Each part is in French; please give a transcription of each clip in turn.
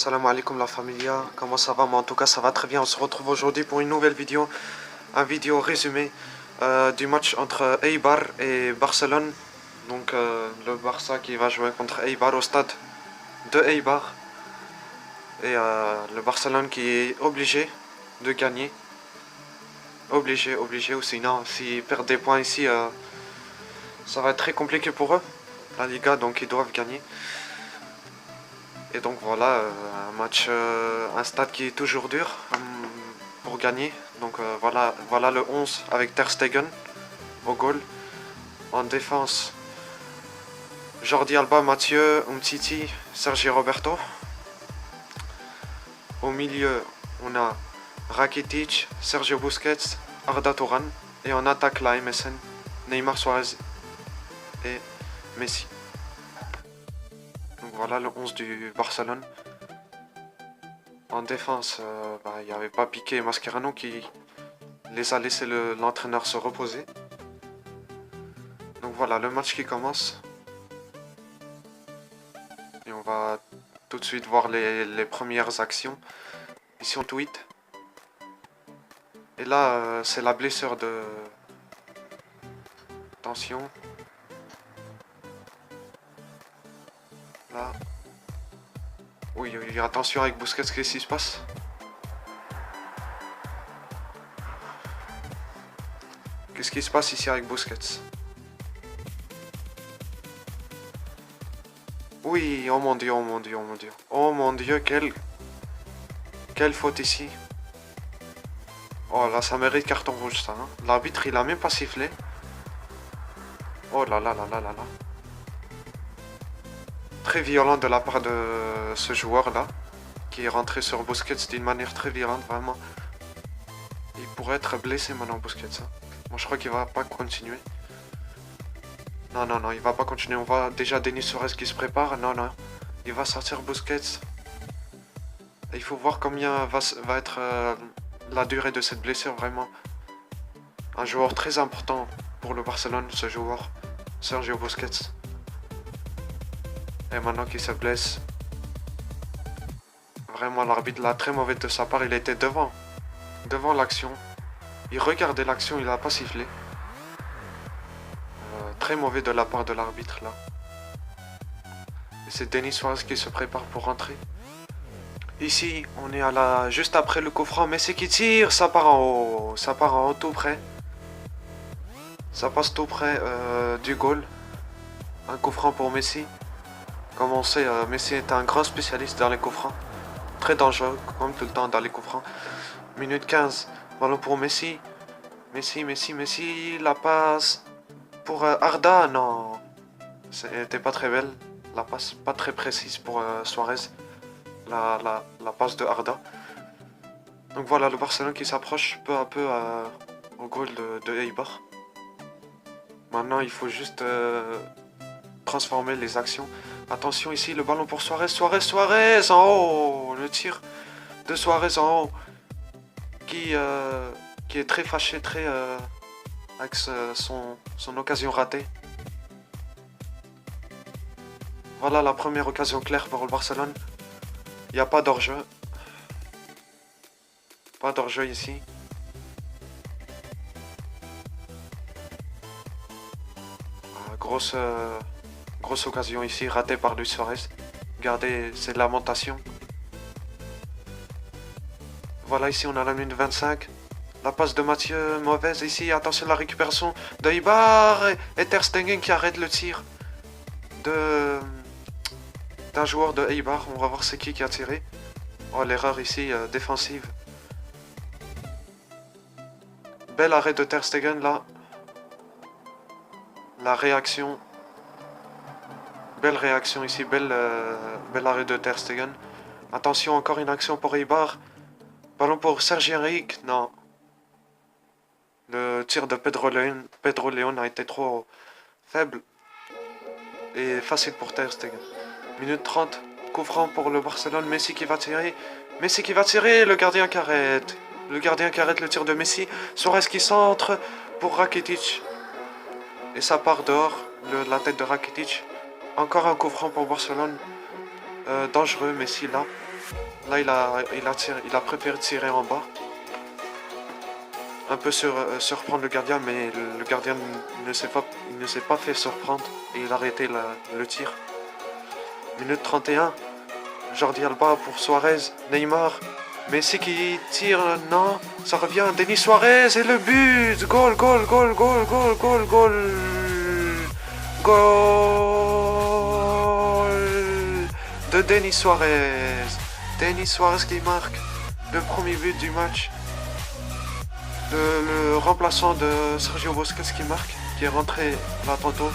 Salam alaikum la familia, comment ça va? Moi en tout cas ça va très bien, on se retrouve aujourd'hui pour une nouvelle vidéo, un vidéo résumé du match entre Eibar et Barcelone. Donc le Barça qui va jouer contre Eibar au stade de Eibar. Et le Barcelone qui est obligé de gagner. Obligé, ou sinon s'ils perdent des points ici, ça va être très compliqué pour eux, la Liga, donc ils doivent gagner. Et donc voilà, un stade qui est toujours dur pour gagner. Donc voilà le 11 avec Ter Stegen au goal. En défense, Jordi Alba, Mathieu, Umtiti, Sergi Roberto. Au milieu, on a Rakitic, Sergio Busquets, Arda Turan. Et en attaque, la MSN, Neymar, Suarez et Messi. Donc voilà le 11 du Barcelone. En défense, il n'y avait pas Piqué et Mascherano qui les a laissé l'entraîneur se reposer. Donc voilà, le match qui commence. Et on va tout de suite voir les premières actions. Ici on tweet. Et là, c'est la blessure de... Attention. Là. Oui, attention avec Busquets, qu'est-ce qui se passe? Qu'est-ce qui se passe ici avec Busquets? Oui, oh mon dieu, oh mon dieu, oh mon dieu. Oh mon dieu, quelle faute ici. Oh là, ça mérite carton rouge ça. Hein. L'arbitre, il a même pas sifflé. Oh là là là là là là. Très violent de la part de ce joueur-là, qui est rentré sur Busquets d'une manière très violente, vraiment. Il pourrait être blessé maintenant, Busquets. Hein. Bon, je crois qu'il va pas continuer. Non, non, non, il va pas continuer. On voit déjà Denis Suarez qui se prépare. Non, non, il va sortir Busquets. Et il faut voir combien va être la durée de cette blessure, vraiment. Un joueur très important pour le Barcelone, ce joueur, Sergio Busquets. Et maintenant qu'il se blesse, vraiment l'arbitre l'a très mauvais de sa part, il était devant l'action. Il regardait l'action, il n'a pas sifflé. Très mauvais de la part de l'arbitre là. Et c'est Denis Suarez qui se prépare pour rentrer. Ici, on est juste après le coup franc, Messi qui tire, ça part en haut, tout près. Ça passe tout près du goal. Un coup franc pour Messi. Comme on sait, Messi est un grand spécialiste dans les coups francs. Très dangereux, comme tout le temps dans les coups francs. Minute 15, ballon pour Messi. Messi, la passe pour Arda, non. C'était pas très belle. La passe pas très précise pour Suarez. La passe de Arda. Donc voilà, le Barcelone qui s'approche peu à peu au goal de Eibar. Maintenant, il faut juste transformer les actions. Attention ici, le ballon pour Suarez. Suarez en haut. Le tir de Suarez en haut. Qui est très fâché, avec son occasion ratée. Voilà la première occasion claire pour le Barcelone. Il n'y a pas d'hors-jeu. Pas d'hors-jeu ici. Grosse occasion ici, ratée par Luis Suarez. Regardez ces lamentations. Voilà, ici on a la minute 25. La passe de Mathieu, mauvaise ici. Attention, la récupération de Eibar et Ter Stegen qui arrête le tir d'un joueur de Eibar. On va voir c'est qui a tiré. Oh, l'erreur ici, défensive. Bel arrêt de Ter Stegen là. La réaction. Belle réaction ici, bel arrêt de Ter Stegen. Attention, encore une action pour Eibar. Ballon pour Sergi Enrique, non. Le tir de Pedro León a été trop faible. Et facile pour Ter Stegen. Minute 30, coup franc pour le Barcelone, Messi qui va tirer. Le gardien qui arrête. Le tir de Messi. Suarez qui centre pour Rakitic. Et ça part dehors, la tête de Rakitic. Encore un coup franc pour Barcelone. Dangereux, Messi là. Là, il a préféré tirer en bas. Un peu surprendre le gardien, mais le gardien ne s'est pas fait surprendre. Et il a arrêté le tir. Minute 31. Jordi Alba pour Suarez. Neymar. Messi qui tire, non, ça revient. Denis Suarez et le but. Goal, goal, goal, goal, goal, goal, goal. Goal de Denis Suarez. Denis Suarez qui marque le premier but du match. Le remplaçant de Sergio Busquets qui marque, qui est rentré là tantôt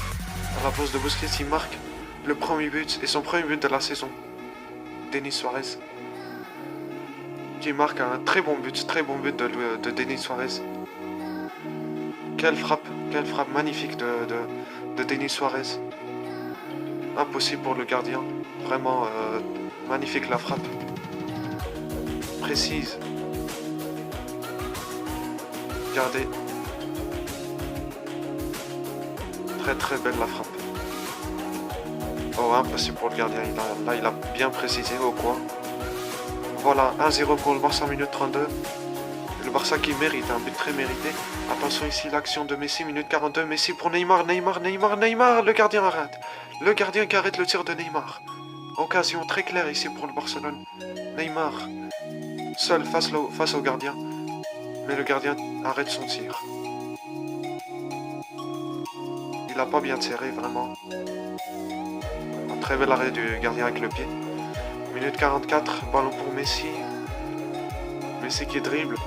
à la pause de Busquets, il marque le premier but et son premier but de la saison. Denis Suarez qui marque un très bon but de Denis Suarez. Quelle frappe magnifique de Denis Suarez. Impossible pour le gardien, vraiment magnifique la frappe. Précise. Regardez. Très très belle la frappe. Oh, impossible pour le gardien. Il a bien précisé au coin. Voilà, 1-0 pour le Barça, minute 32. Le Barça qui mérite, un but très mérité. Attention ici, l'action de Messi, minute 42. Messi pour Neymar. Le gardien arrête. Le gardien qui arrête le tir de Neymar. Occasion très claire ici pour le Barcelone. Neymar, seul face au gardien. Mais le gardien arrête son tir. Il n'a pas bien tiré, vraiment. Un très bel arrêt du gardien avec le pied. Minute 44, ballon pour Messi. Messi qui dribble.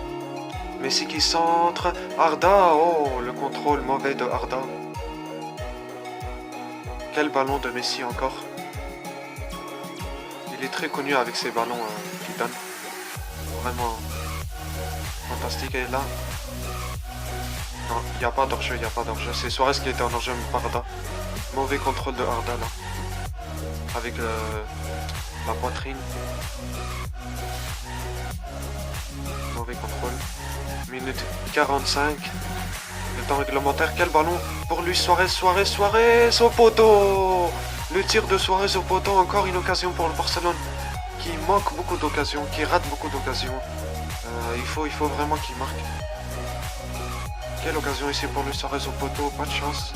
Messi qui centre. Arda, oh, le contrôle mauvais de Arda. Quel ballon de Messi encore. Il est très connu avec ses ballons qu'il donne. Vraiment fantastique. Et là, non, il n'y a pas d'hors-jeu, C'est Suarez qui était en hors-jeu, mais pas Arda. Mauvais contrôle de Arda là. Avec la poitrine. Mauvais contrôle. Minute 45. Le temps réglementaire. Quel ballon pour lui. Suarez au poteau. Le tir de Suarez au poteau. Encore une occasion pour le Barcelone. Qui manque beaucoup d'occasions. Qui rate beaucoup d'occasions. Il faut vraiment qu'il marque. Quelle occasion ici pour lui. Suarez au poteau. Pas de chance.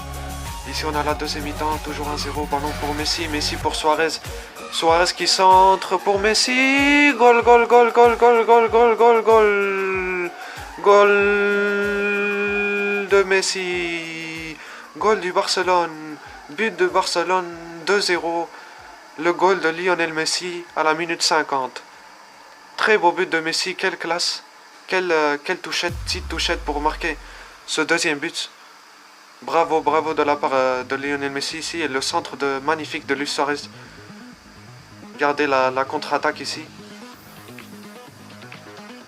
Ici on a la deuxième mi-temps. Toujours 1-0. Ballon pour Messi. Messi pour Suarez. Suarez qui centre pour Messi. Goal. Goal de Messi. Goal du Barcelone. But de Barcelone. 2-0. Le goal de Lionel Messi à la minute 50. Très beau but de Messi. Quelle classe. Quelle touchette. Petite touchette pour marquer ce deuxième but. Bravo de la part de Lionel Messi ici. Et le centre magnifique de Luis Suarez. Regardez la contre-attaque ici.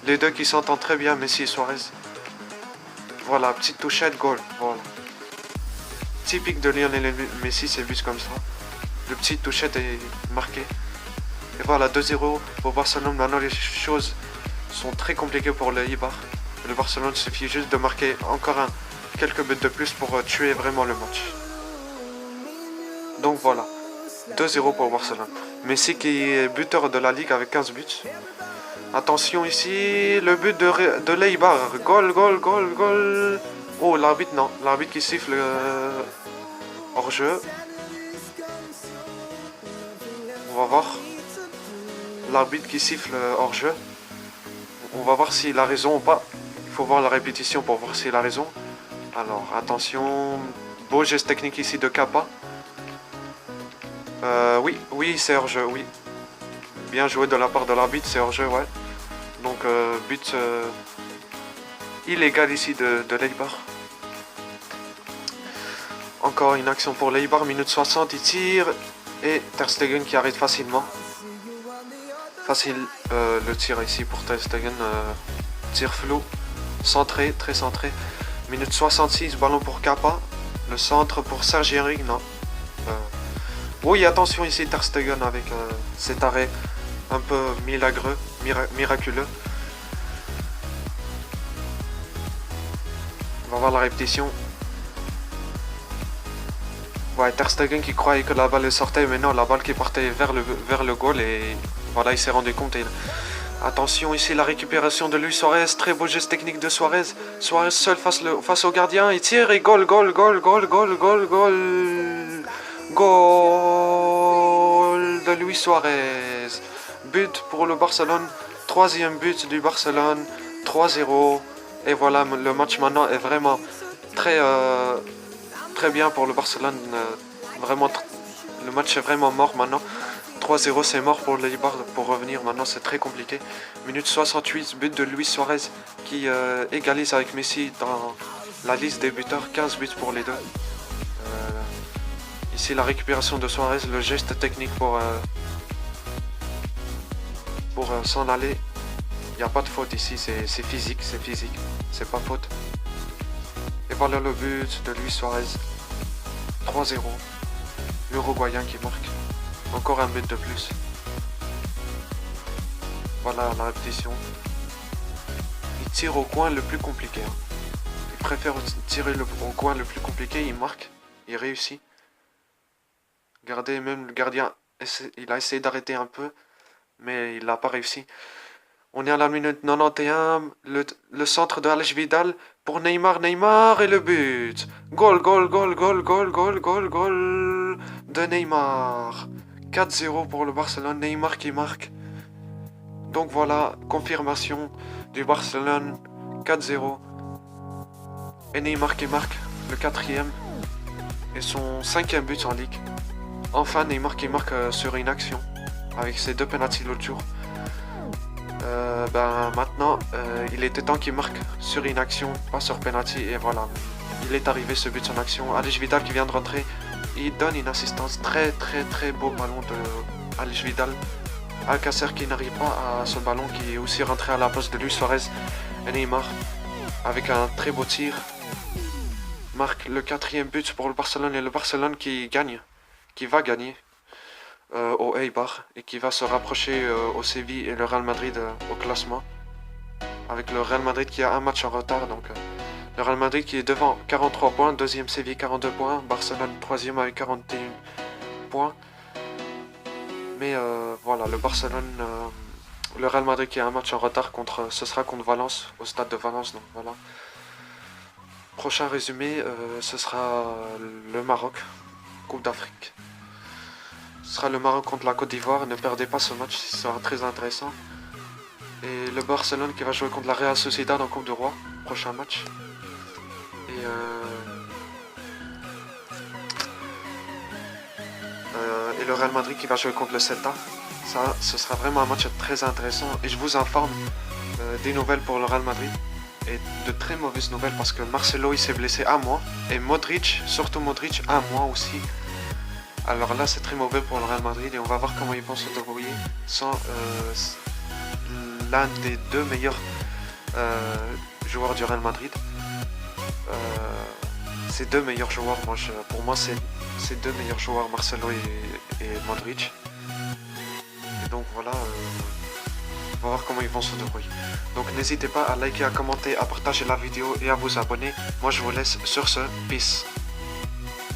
Les deux qui s'entendent très bien, Messi et Suarez. Voilà, petite touchette, goal. Voilà. Typique de Lionel Messi, ces buts comme ça. Le petit touchette est marqué. Et voilà, 2-0 pour Barcelone. Maintenant, les choses sont très compliquées pour le Eibar. Le Barcelone suffit juste de marquer encore quelques buts de plus pour tuer vraiment le match. Donc voilà, 2-0 pour Barcelone. Messi qui est buteur de la Ligue avec 15 buts. Attention ici, le but de l'Eibar. Goal. Oh, l'arbitre, non. L'arbitre qui siffle hors-jeu. On va voir. L'arbitre qui siffle hors-jeu. On va voir s'il a raison ou pas. Il faut voir la répétition pour voir s'il a raison. Alors, attention. Beau geste technique ici de Kappa. Oui, c'est hors-jeu, oui. Bien joué de la part de l'arbitre, c'est hors-jeu, ouais. Donc, but illégal ici de l'Eibar. Encore une action pour l'Eibar, minute 60, il tire. Et Ter Stegen qui arrête facilement. Facile le tir ici pour Ter Stegen. Tir flou, centré, très centré. Minute 66, ballon pour Kappa. Le centre pour Serge Henry, non. Oui, attention ici Ter Stegen avec cet arrêt un peu miraculeux. On va voir la répétition. Ouais, Ter Stegen qui croyait que la balle sortait, mais non, la balle qui partait vers le goal et Voilà, il s'est rendu compte. Attention, ici la récupération de Luis Suarez. Très beau geste technique de Suarez. Suarez seul face au gardien. Il tire et goal. Goal de Luis Suarez. But pour le Barcelone. Troisième but du Barcelone. 3-0. Et voilà, le match maintenant est vraiment très bien pour le Barcelone. Vraiment, le match est vraiment mort maintenant. 3-0, c'est mort pour les Eibar. Pour revenir maintenant, c'est très compliqué. Minute 68, but de Luis Suarez qui égalise avec Messi dans la liste des buteurs. 15 buts pour les deux. Ici, la récupération de Suarez, le geste technique pour s'en aller. Il n'y a pas de faute ici, c'est physique, c'est pas faute. Et voilà le but de Luis Suarez. 3-0. L'Uruguayen qui marque. Encore un but de plus. Voilà la répétition. Il tire au coin le plus compliqué. Il préfère tirer au coin le plus compliqué, il marque, il réussit. Regardez, même le gardien, il a essayé d'arrêter un peu, mais il n'a pas réussi. On est à la minute 91, le centre de Alex Vidal pour Neymar et le but. Goal de Neymar. 4-0 pour le Barcelone, Neymar qui marque. Donc voilà, confirmation du Barcelone, 4-0. Et Neymar qui marque le quatrième et son cinquième but en Ligue. Enfin Neymar qui marque sur une action avec ses 2 penaltys l'autre jour. Maintenant, il était temps qu'il marque sur une action, pas sur penalty, et voilà. Il est arrivé ce but en action. Alex Vidal qui vient de rentrer, il donne une assistance, très beau ballon de Alex Vidal. Alcacer qui n'arrive pas à ce ballon, qui est aussi rentré à la place de Luis Suarez. Et Neymar, avec un très beau tir, marque le 4e but pour le Barcelone, et le Barcelone qui gagne, qui va gagner au Eibar et qui va se rapprocher au Séville et le Real Madrid au classement, avec le Real Madrid qui a un match en retard. Donc le Real Madrid qui est devant 43 points, deuxième Séville 42 points, Barcelone troisième avec 41 points. Mais voilà, le Barcelone, le Real Madrid qui a un match en retard, ce sera contre Valence, au stade de Valence. Donc voilà. Prochain résumé, ce sera le Maroc, Coupe d'Afrique. Ce sera le Maroc contre la Côte d'Ivoire. Ne perdez pas ce match, ce sera très intéressant. Et le Barcelone qui va jouer contre la Real Sociedad en Coupe du Roi, prochain match. Et le Real Madrid qui va jouer contre le Celta. Ça, ce sera vraiment un match très intéressant. Et je vous informe des nouvelles pour le Real Madrid. Et de très mauvaises nouvelles parce que Marcelo il s'est blessé un mois. Et Modric, surtout Modric, un mois aussi. Alors là c'est très mauvais pour le Real Madrid et on va voir comment ils vont se débrouiller sans l'un des 2 meilleurs joueurs du Real Madrid. Ces 2 meilleurs joueurs, pour moi c'est ces 2 meilleurs joueurs, Marcelo et Modric. Et donc voilà, on va voir comment ils vont se débrouiller. Donc n'hésitez pas à liker, à commenter, à partager la vidéo et à vous abonner. Moi je vous laisse sur ce, peace.